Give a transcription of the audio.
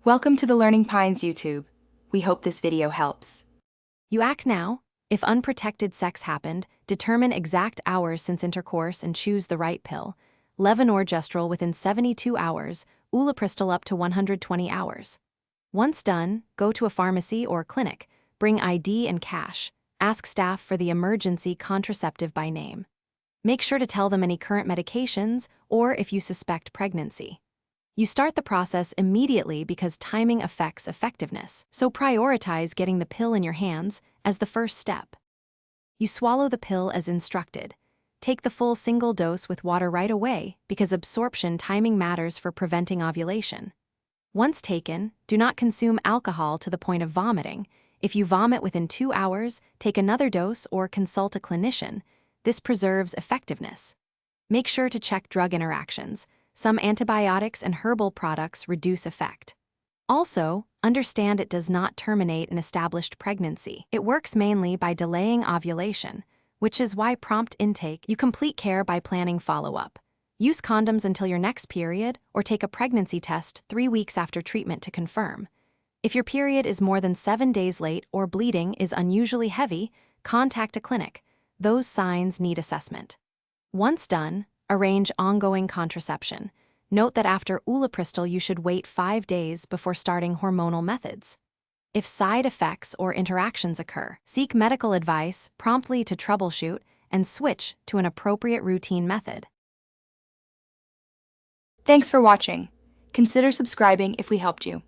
Welcome to the Learning Pines YouTube. We hope this video helps. You act now. If unprotected sex happened, determine exact hours since intercourse and choose the right pill. Levonorgestrel within 72 hours, ulipristal up to 120 hours. Once done, go to a pharmacy or clinic. Bring ID and cash. Ask staff for the emergency contraceptive by name. Make sure to tell them any current medications or if you suspect pregnancy. You start the process immediately because timing affects effectiveness, so prioritize getting the pill in your hands as the first step. You swallow the pill as instructed. Take the full single dose with water right away because absorption timing matters for preventing ovulation. Once taken, do not consume alcohol to the point of vomiting. If you vomit within 2 hours, take another dose or consult a clinician. This preserves effectiveness. Make sure to check drug interactions. Some antibiotics and herbal products reduce effect. Also, understand it does not terminate an established pregnancy. It works mainly by delaying ovulation, which is why prompt intake. You complete care by planning follow-up. Use condoms until your next period or take a pregnancy test 3 weeks after treatment to confirm. If your period is more than 7 days late or bleeding is unusually heavy, contact a clinic. Those signs need assessment. Once done, arrange ongoing contraception. Note that after ulipristal you should wait 5 days before starting hormonal methods. If side effects or interactions occur, seek medical advice promptly to troubleshoot and switch to an appropriate routine method. Thanks for watching. Consider subscribing if we helped you.